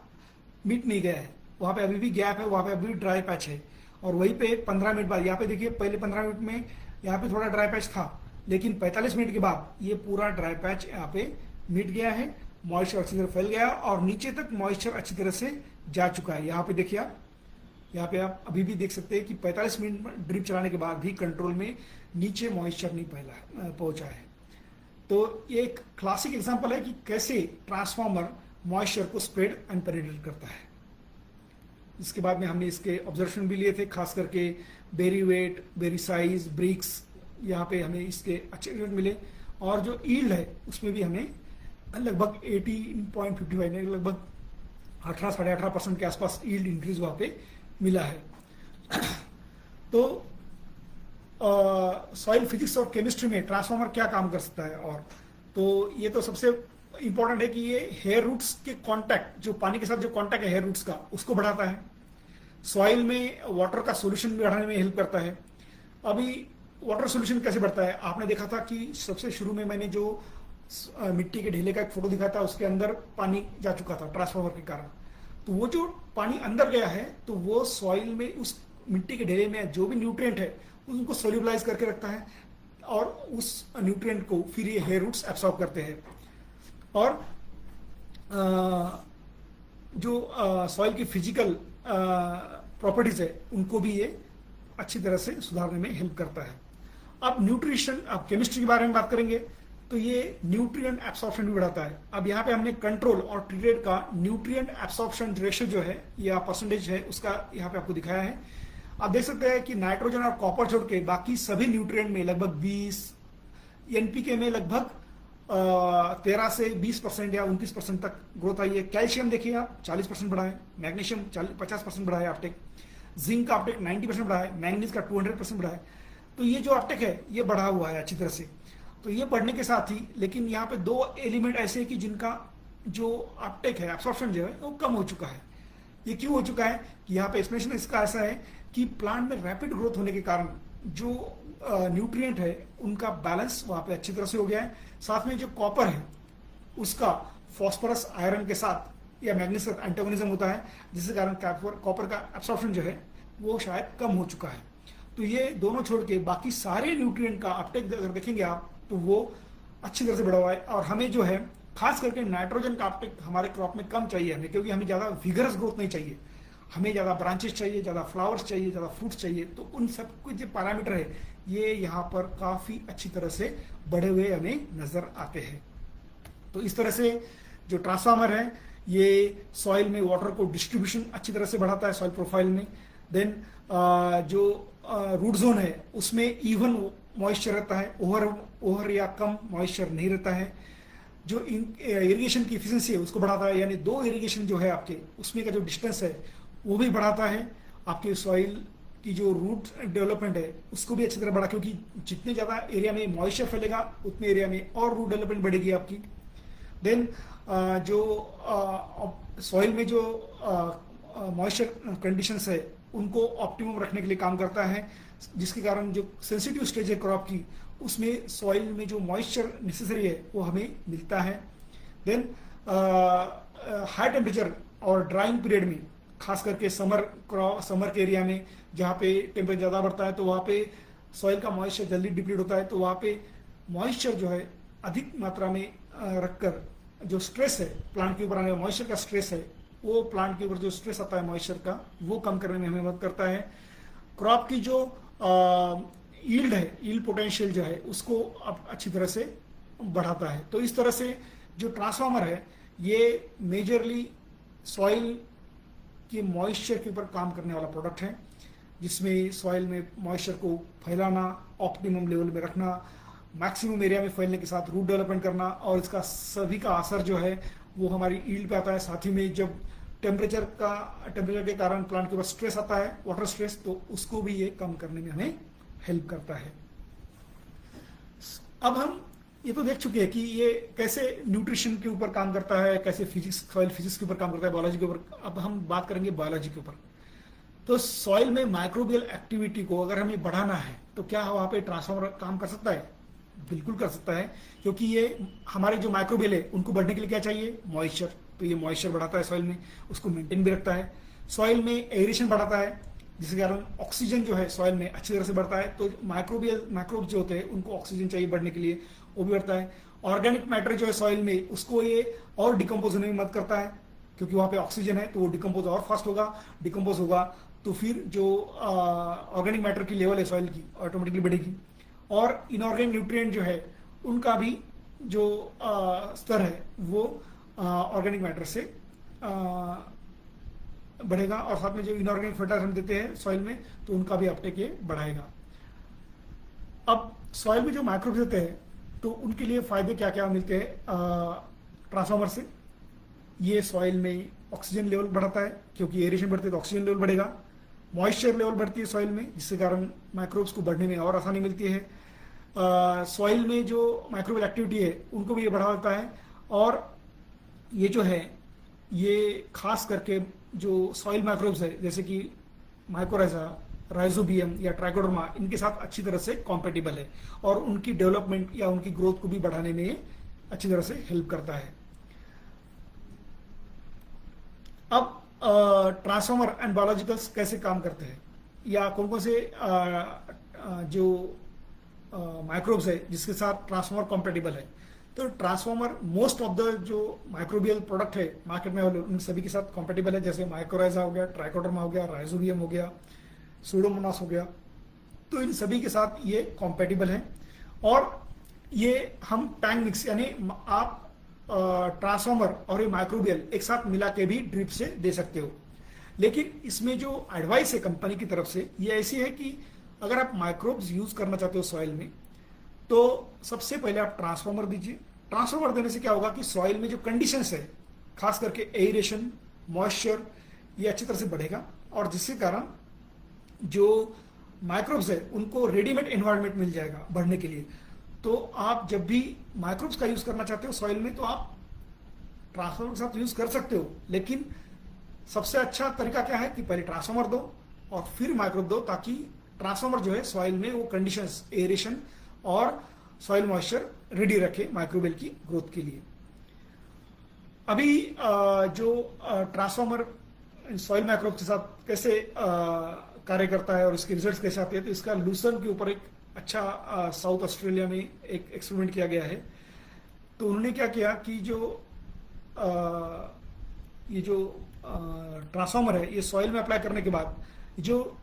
मिट नहीं गया है, वहां पे अभी भी गैप है, वहां पे अभी भी ड्राई पैच है। और वहीं पे 15 मिनट बाद यहाँ पे देखिए पहले 15 मिनट में यहाँ पे थोड़ा ड्राई पैच था, लेकिन 45 मिनट के बाद ये पूरा ड्राई पैच यहाँ पे मिट गया है, मॉइस्चर अच्छी तरह फैल गया और नीचे तक मॉइस्चर अच्छी तरह से जा चुका है। यहाँ पे देखिए आप, यहाँ पे आप अभी भी देख सकते हैं कि 45 मिनट ड्रिप चलाने के बाद भी कंट्रोल में नीचे मॉइस्चर नहीं पहुंचा है। तो ये एक क्लासिक एग्जांपल है कि कैसे ट्रांसफार्मर मॉइस्चर को स्प्रेड एंड पेनिट्रेट करता है। इसके बाद में हमने इसके ऑब्जर्वेशन भी लिए थे, खास करके berry weight, berry size, brix, यहाँ पे हमें इसके अच्छे रिजल्ट मिले। और जो ईल्ड है उसमें भी हमें लगभग 18.55 लगभग 18-18.5% के आसपास ईल्ड इंक्रीज वहाँ पे मिला है। तो सॉइल फिजिक्स और केमिस्ट्री में ट्रांसफार्मर क्या काम कर सकता है, और तो ये तो सबसे इंपॉर्टेंट है कि ये हेयर रूट्स के कांटेक्ट, जो पानी के साथ जो कांटेक्ट है हेयर रूट्स का, उसको बढ़ाता है। सॉइल में वाटर का सॉल्यूशन बढ़ाने में हेल्प करता है। अभी वाटर सॉल्यूशन कैसे बढ़ता है, आपने देखा था कि सबसे शुरू में मैंने जो मिट्टी के ढेले का एक फोटो दिखाया था, उसके अंदर पानी जा चुका था ट्रांसफार्मर के कारण। तो वो जो पानी अंदर गया है तो वो सॉइल में उस मिट्टी के ढेले में जो भी न्यूट्रिएंट है उनको सोल्यूबलाइज करके रखता है और उस न्यूट्रिएंट को फिर ये हेयर रूट्स एब्सॉर्ब करते हैं। और जो सॉइल की फिजिकल प्रॉपर्टीज है उनको भी ये अच्छी तरह से सुधारने में हेल्प करता है। अब न्यूट्रिशन, अब केमिस्ट्री के बारे में बात करेंगे तो ये न्यूट्रिएंट एब्सॉर्प्शन भी बढ़ाता है। अब यहाँ पे हमने कंट्रोल और ट्रीटेड का न्यूट्रिएंट एब्सॉर्प्शन रेशियो जो है या परसेंटेज है उसका यहाँ पे आपको दिखाया है। आप देख सकते हैं कि नाइट्रोजन और कॉपर छोड़ के बाकी सभी न्यूट्रिएंट में लगभग 20, एनपीके में लगभग 13 से 20% या 29% तक ग्रोथ आई है। कैल्शियम देखिए आप 40% बढ़ा है, मैग्नीशियम 50% बढ़ा है अपटेक, जिंक का अपटेक 90% बढ़ा है, मैंगनीज का 200% बढ़ा है। तो ये जो अपटेक है ये बढ़ा हुआ है अच्छी तरह से। तो ये बढ़ने के साथ ही, लेकिन यहाँ पे दो एलिमेंट ऐसे हैं कि जिनका जो अपटेक है, एब्सॉर्प्शन जो है वो कम हो चुका है। ये क्यों हो चुका है कि यहाँ पे एक्सप्लेनेशन इसका ऐसा है कि प्लांट में रैपिड ग्रोथ होने के कारण जो न्यूट्रिएंट है उनका बैलेंस वहां पे अच्छी तरह से हो गया है। साथ में जो कॉपर है उसका फॉस्फोरस आयरन के साथ या मैग्नीज का एंटागोनिज्म होता है, जिसके कारण कॉपर का एब्सॉर्प्शन जो है वो शायद कम हो चुका है। तो ये दोनों छोड़ के बाकी सारे न्यूट्रिएंट का अपटेक अगर देखेंगे आप तो वो अच्छी तरह से बढ़ा हुआ है। और हमें जो है खास करके नाइट्रोजन का अपटेक हमारे क्रॉप में कम चाहिए हमें, क्योंकि हमें ज्यादा विगरस ग्रोथ नहीं चाहिए, हमें ज्यादा ब्रांचेस चाहिए, ज्यादा फ्लावर्स चाहिए, ज्यादा फ्रूट्स चाहिए। तो उन सब कुछ जो पैरामीटर है ये यहाँ पर काफी अच्छी तरह से बढ़े हुए हमें नजर आते हैं। तो इस तरह से जो ट्रांसफार्मर है ये सॉइल में वाटर को डिस्ट्रीब्यूशन अच्छी तरह से बढ़ाता है सॉइल प्रोफाइल में। देन जो रूट जोन है उसमें इवन मॉइस्चर रहता है, ओवर या कम मॉइस्चर नहीं रहता है। जो इरिगेशन की इफिशिएंसी है उसको बढ़ाता है, यानी दो इरिगेशन जो है आपके उसमें का जो डिस्टेंस है वो भी बढ़ाता है। आपके सॉइल की जो रूट डेवलपमेंट है उसको भी अच्छी तरह बढ़ा, क्योंकि जितने ज्यादा एरिया में मॉइस्चर फैलेगा उतने एरिया में और रूट डेवलपमेंट बढ़ेगी आपकी। देन जो सॉइल में जो मॉइस्चर कंडीशंस है उनको ऑप्टिमम रखने के लिए काम करता है, जिसके कारण जो सेंसिटिव स्टेज है क्रॉप की उसमें सॉइल में जो मॉइस्चर नेसेसरी है वो हमें मिलता है। देन हाई टेम्परेचर और ड्राइंग पीरियड में, खास करके समर के एरिया में जहाँ पे टेम्परेचर ज़्यादा बढ़ता है तो वहाँ पे सॉइल का मॉइस्चर जल्दी डिप्लीट होता है। तो वहाँ पे मॉइस्चर जो है अधिक मात्रा में रखकर जो स्ट्रेस है प्लांट के ऊपर आने वाला मॉइस्चर का स्ट्रेस है, वो प्लांट के ऊपर जो स्ट्रेस आता है मॉइस्चर का वो कम करने में हमें मदद करता है। क्रॉप की जो यील्ड है, यील्ड पोटेंशियल जो है उसको अब अच्छी तरह से बढ़ाता है। तो इस तरह से जो ट्रांसफार्मर है ये मेजरली सॉइल के मॉइस्चर के ऊपर काम करने वाला प्रोडक्ट है, जिसमें सॉइल में मॉइस्चर को फैलाना, ऑप्टिमम लेवल में रखना, मैक्सिमम एरिया में फैलने के साथ रूट डेवलपमेंट करना, और इसका सभी का असर जो है वो हमारी यील्ड पे आता है। साथ ही में जब टेम्परेचर के कारण प्लांट के ऊपर स्ट्रेस आता है, वाटर स्ट्रेस, तो उसको भी ये कम करने में हमें हेल्प करता है। अब हम ये तो देख चुके हैं कि ये कैसे न्यूट्रिशन के ऊपर काम करता है, कैसे सॉइल फिजिक्स के ऊपर काम करता है, बायोलॉजी के ऊपर। अब हम बात करेंगे बायोलॉजी के ऊपर। तो सॉइल में माइक्रोबियल एक्टिविटी को अगर हमें बढ़ाना है तो क्या वहां पे ट्रांसफार्मर काम कर सकता है? बिल्कुल कर सकता है, क्योंकि ये हमारे जो माइक्रोबियल है उनको बढ़ने के लिए क्या चाहिए? मॉइस्चर। तो ये मॉइस्चर बढ़ाता है सॉइल में, उसको मेंटेन भी रखता है। सॉइल में एरेशन बढ़ाता है, जिसके कारण ऑक्सीजन जो है सॉइल में अच्छी तरह से बढ़ता है। तो माइक्रोब जो होते हैं उनको ऑक्सीजन चाहिए बढ़ने के लिए, वो भी बढ़ता है। ऑर्गेनिक मैटर जो है सॉइल में उसको ये और डिकम्पोज होने में मदद करता है, क्योंकि वहां पे ऑक्सीजन है तो वो डिकम्पोज और फास्ट होगा। डिकम्पोज होगा तो फिर जो ऑर्गेनिक मैटर की लेवल है सॉइल की ऑटोमेटिकली बढ़ेगी। और इनऑर्गेनिक न्यूट्रिएंट जो है उनका भी जो स्तर है वो ऑर्गेनिक मैटर से बढ़ेगा, और साथ में जो इनऑर्गेनिक फर्टिलाइजर हम देते हैं सॉइल में तो उनका भी अपटेक ये बढ़ाएगा। अब सॉइल में जो माइक्रोब्स होते हैं तो उनके लिए फायदे क्या क्या मिलते हैं ट्रांसफार्मर से? ये सॉइल में ऑक्सीजन लेवल बढ़ाता है, क्योंकि एरेशन बढ़ती है तो ऑक्सीजन लेवल बढ़ेगा। मॉइस्चर लेवल बढ़ती है सॉइल में, जिसके कारण माइक्रोब्स को बढ़ने में और आसानी मिलती है। सॉइल में जो माइक्रोबियल एक्टिविटी है उनको भी ये बढ़ा देता है। और ये जो है ये खास करके जो सॉइल माइक्रोब्स है जैसे कि माइकोराइजा, राइजोबियम या ट्राइकोडर्मा, इनके साथ अच्छी तरह से कॉम्पेटिबल है और उनकी डेवलपमेंट या उनकी ग्रोथ को भी बढ़ाने में अच्छी तरह से हेल्प करता है। अब ट्रांसफार्मर एंड बायोलॉजिकल्स कैसे काम करते हैं, या कौन कौन से जो माइक्रोब्स है जिसके साथ ट्रांसफार्मर कॉम्पेटिबल है? तो ट्रांसफार्मर मोस्ट ऑफ द जो माइक्रोबियल प्रोडक्ट है मार्केट में उन सभी के साथ कॉम्पेटिबल है, जैसे माइकोराइजा हो गया, ट्राइकोडर्मा हो गया, राइजोबियम हो गया, सूडोमोनास हो गया। तो इन सभी के साथ ये कॉम्पेटिबल है। और ये हम टैंक मिक्स यानी आप ट्रांसफार्मर और ये माइक्रोबियल एक साथ मिला के भी ड्रिप से दे सकते हो। लेकिन इसमें जो एडवाइस है कंपनी की तरफ से ये ऐसी है कि अगर आप माइक्रोब्स यूज करना चाहते हो सॉइल में तो सबसे पहले आप ट्रांसफार्मर दीजिए। ट्रांसफार्मर देने से क्या होगा कि सॉइल में जो कंडीशंस है खास करके एरेशन, मॉइस्चर, ये अच्छी तरह से बढ़ेगा, और जिसके कारण जो माइक्रोब्स है उनको रेडीमेड एनवायरनमेंट मिल जाएगा बढ़ने के लिए। तो आप जब भी माइक्रोब्स का यूज करना चाहते हो सॉइल में तो आप ट्रांसफार्मर के साथ यूज कर सकते हो, लेकिन सबसे अच्छा तरीका क्या है कि पहले ट्रांसफार्मर दो और फिर माइक्रोब दो, ताकि ट्रांसफार्मर जो है सॉइल में वो कंडीशंस, एरेशन और सॉइल मॉइस्चर रेडी रखे माइक्रोबियल की ग्रोथ के लिए। अभी जो ट्रांसफार्मर सॉइल माइक्रोब के साथ कैसे कार्य करता है और इसके रिजल्ट्स कैसे आते हैं, तो इसका लूसन के ऊपर एक अच्छा साउथ ऑस्ट्रेलिया में एक एक्सपेरिमेंट किया गया है। तो उन्होंने क्या किया कि ये जो ट्रांसफार्मर है, ये सॉइल में अप्लाई करने के बाद जो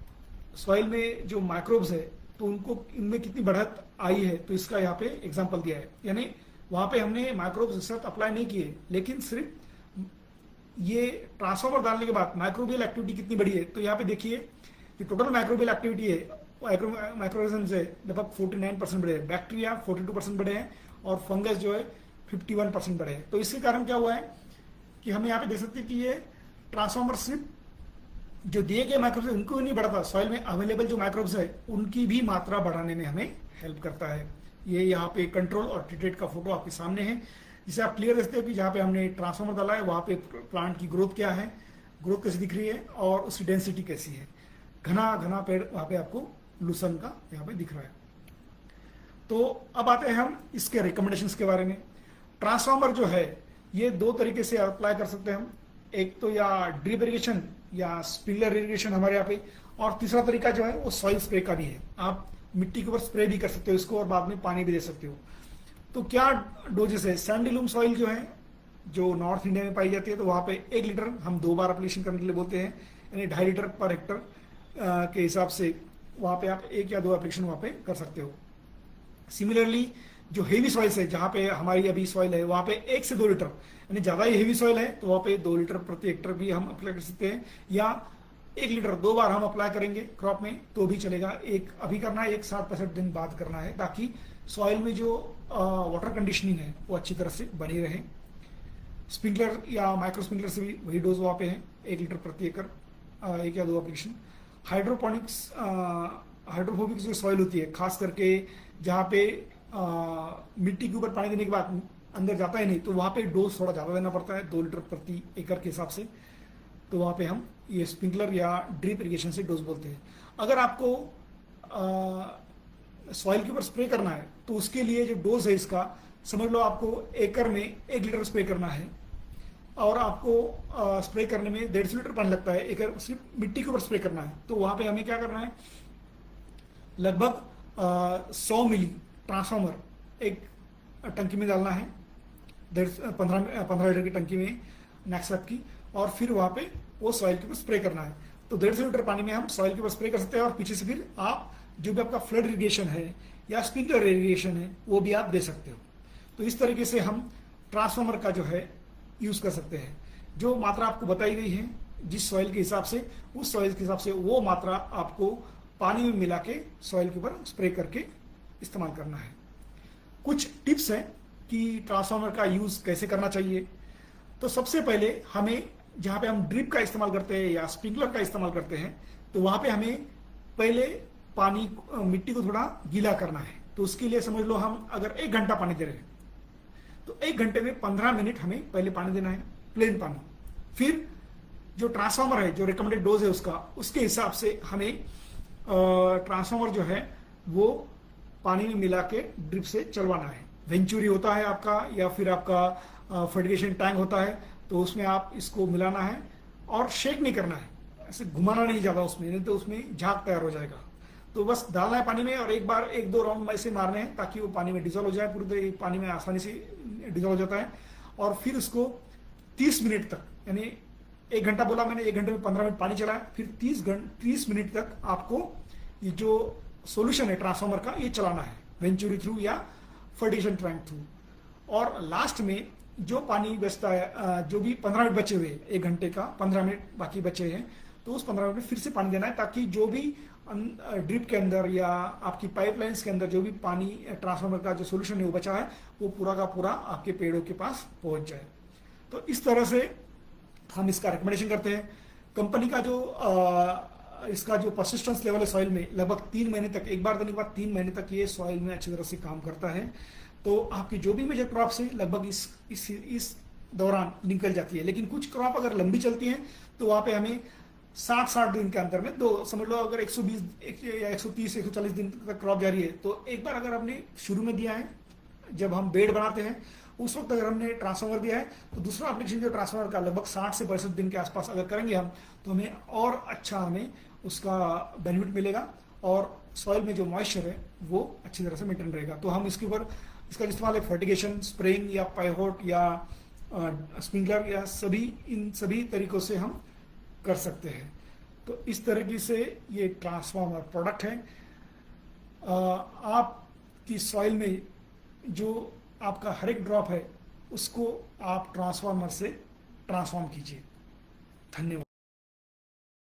सॉइल में जो माइक्रोब्स है, तो उनको इनमें कितनी बढ़त आई है, तो इसका यहाँ पे एग्जांपल दिया है। यानी वहां पे हमने माइक्रोब्स एक साथ अप्लाई नहीं किए, लेकिन सिर्फ ये ट्रांसफार्मर डालने के बाद माइक्रोबियल एक्टिविटी कितनी बढ़ी है। तो यहाँ पे देखिए कि टोटल माइक्रोबियल एक्टिविटी है, माइक्रोऑर्गेनिज्म्स है लगभग 49% बढ़े हैं, बैक्टीरिया 42% बढ़े हैं और फंगस जो है 51% बढ़े हैं। तो इसके कारण क्या हुआ है कि हम यहाँ पे देख सकते हैं कि ये ट्रांसफार्मर सिर्फ जो दिए गए माइक्रोब्स है उनको नहीं बढ़ाता, सॉइल में अवेलेबल जो माइक्रोब्स है उनकी भी मात्रा बढ़ाने में हमें हेल्प करता है। ये यहाँ पे कंट्रोल और ट्रीटेड का फोटो आपके सामने है, जिसे आप क्लियर देखते हो कि जहाँ पे हमने ट्रांसफार्मर डाला है वहाँ पे प्लांट की ग्रोथ क्या है, ग्रोथ कैसी दिख रही है और उसकी डेंसिटी कैसी है। घना घना पेड़ वहाँ पे आपको लूसन का यहाँ पे दिख रहा है। तो अब आते हैं हम इसके रिकमेंडेशंस के बारे में। ट्रांसफार्मर जो है ये दो तरीके से अप्लाई कर सकते हैं हम, एक तो या ड्रिप इरिगेशन या स्प्रिंकलर इरिगेशन हमारे यहाँ पे, और तीसरा तरीका जो है वो सॉइल स्प्रे का भी है। आप मिट्टी के ऊपर स्प्रे भी कर सकते हो इसको और बाद में पानी भी दे सकते हो। तो क्या डोजेस है, सैंडी लूम सॉइल जो है जो नॉर्थ इंडिया में पाई जाती है, तो वहां पे 1 लीटर हम 2 बार एप्लीकेशन करने के लिए बोलते हैं, यानी 2.5 लीटर पर हेक्टर के हिसाब से वहां पे आप 1 या 2 एप्लीकेशन वहां पे कर सकते हो। सिमिलरली जो हेवी सॉइल्स है, जहां पे हमारी अभी सॉइल है वहां पे 1 से 2 लीटर, यानी ज्यादा ही हेवी सॉइल है तो वहां पे 2 लीटर प्रति हेक्टर भी हम अप्लाई कर सकते हैं, या 1 लीटर 2 बार हम अप्लाई करेंगे क्रॉप में तो भी चलेगा। एक अभी करना है, एक 60-65 दिन बाद करना है, ताकि सॉइल में जो वाटर कंडीशनिंग है वो अच्छी तरह से बनी रहे। स्प्रिंकलर या माइक्रो स्प्रिंकलर से भी वही डोज वहां पे है, 1 लीटर प्रति एकड़, 1 या 2 एप्लीकेशन। हाइड्रोपोनिक्स, हाइड्रोफोबिक जो सॉइल होती है, खास करके जहाँ पे मिट्टी के ऊपर पानी देने के बाद अंदर जाता है नहीं, तो वहां पे डोज थोड़ा ज्यादा देना पड़ता है, 2 लीटर प्रति एकड़ के हिसाब से। तो वहां पे हम ये स्प्रिंकलर या ड्रिप इरिगेशन से डोज बोलते हैं। अगर आपको सॉइल के ऊपर स्प्रे करना है तो उसके लिए जो डोज है इसका, समझ लो आपको एकड़ में 1 लीटर स्प्रे करना है और आपको स्प्रे करने में 150 लीटर पानी लगता है, एकड़ सिर्फ मिट्टी के ऊपर स्प्रे करना है। तो वहां पे हमें क्या करना है, लगभग 100 मिली ट्रांसफार्मर एक टंकी में डालना है, 15 लीटर की टंकी में नेक्सअप की, और फिर वहां पे वो सॉइल के ऊपर स्प्रे करना है। तो 150 लीटर पानी में हम सॉइल के ऊपर स्प्रे कर सकते हैं, और पीछे से फिर आप जो भी आपका फ्लड इरिगेशन है या स्प्रिंकलर इरिगेशन है वो भी आप दे सकते हो। तो इस तरीके से हम ट्रांसफार्मर का जो है यूज कर सकते हैं। जो मात्रा आपको बताई गई है जिस सॉइल के हिसाब से, उस सॉइल के हिसाब से वो मात्रा आपको पानी में मिला के सॉइल के ऊपर स्प्रे करके इस्तेमाल करना है। कुछ टिप्स हैं कि ट्रांसफार्मर का यूज कैसे करना चाहिए। तो सबसे पहले हमें जहां पे हम ड्रिप का इस्तेमाल करते हैं या स्प्रिंकलर का इस्तेमाल करते हैं, तो वहां पे हमें पहले पानी, मिट्टी को थोड़ा गीला करना है। तो उसके लिए समझ लो हम अगर 1 घंटा पानी दे रहे हैं तो 1 घंटे में 15 मिनट हमें पहले पानी देना है, प्लेन पानी। फिर जो ट्रांसफार्मर है, जो रिकमेंडेड डोज है उसका, उसके हिसाब से हमें ट्रांसफार्मर जो है वो पानी में मिला के ड्रिप से चलवाना है। वेंचुरी होता है आपका या फिर आपका फर्टिगेशन टैंक होता है, तो उसमें आप इसको मिलाना है और शेक नहीं करना है, ऐसे घुमाना नहीं ज्यादा उसमें, नहीं तो उसमें झाग तैयार हो जाएगा। तो बस डालना है पानी में और एक बार 1-2 राउंड ऐसे मारने हैं ताकि वो पानी में डिजोल्व हो जाए, पूरी तरह पानी में आसानी से डिजोल्व हो जाता है। और फिर उसको 30 मिनट तक, यानी 1 घंटा बोला मैंने, 1 घंटे में 15 मिनट पानी चलाया, फिर 30 मिनट तक आपको ये जो सोल्यूशन है ट्रांसफार्मर का ये चलाना है, वेंचुरी थ्रू या फर्टिगेशन टैंक थ्रू। और लास्ट में जो पानी बचता है, जो भी 15 मिनट बचे हुए, 1 घंटे का 15 मिनट बाकी बचे हैं, तो उस 15 मिनट में फिर से पानी देना है, ताकि जो भी ड्रिप के अंदर या आपकी पाइपलाइंस के अंदर जो भी पानी ट्रांसफार्मर का जो सोल्यूशन है वो बचा है, वो पूरा का पूरा आपके पेड़ों के पास पहुंच जाए। तो इस तरह से हम इसका रिकमेंडेशन करते हैं। कंपनी का जो इसका जो परसिस्टेंस लेवल है सॉइल में, लगभग 3 महीने तक, एक बार देने के बाद 3 महीने तक ये सॉइल में अच्छी तरह से काम करता है। तो आपकी जो भी मेजर क्रॉप्स है लगभग इस दौरान निकल जाती है। लेकिन कुछ क्रॉप अगर लंबी चलती हैं तो वहां पे हमें 60 दिन के अंतर में, दो समझ लो, अगर 120 या 130 140 दिन तक क्रॉप जारी है, तो एक बार अगर हमने शुरू में दिया है, जब हम बेड बनाते हैं उस वक्त अगर हमने ट्रांसफार्मर दिया है, तो दूसरा एप्लीकेशन जो ट्रांसफार्मर का लगभग 60 से 62 दिन के आसपास अगर करेंगे हम, तो हमें और अच्छा हमें उसका बेनिफिट मिलेगा और सॉइल में जो मॉइस्चर है वो अच्छी तरह से मेंटेन रहेगा। तो हम इसके ऊपर इसका इस्तेमाल है फर्टिगेशन, स्प्रेइंग या पाइवोट या स्प्रिंकलर या इन सभी तरीकों से हम कर सकते हैं। तो इस तरीके से ये ट्रांसफार्मर प्रोडक्ट है। आपकी सॉइल में जो आपका हर एक ड्रॉप है उसको आप ट्रांसफार्मर से ट्रांसफॉर्म कीजिए। धन्यवाद।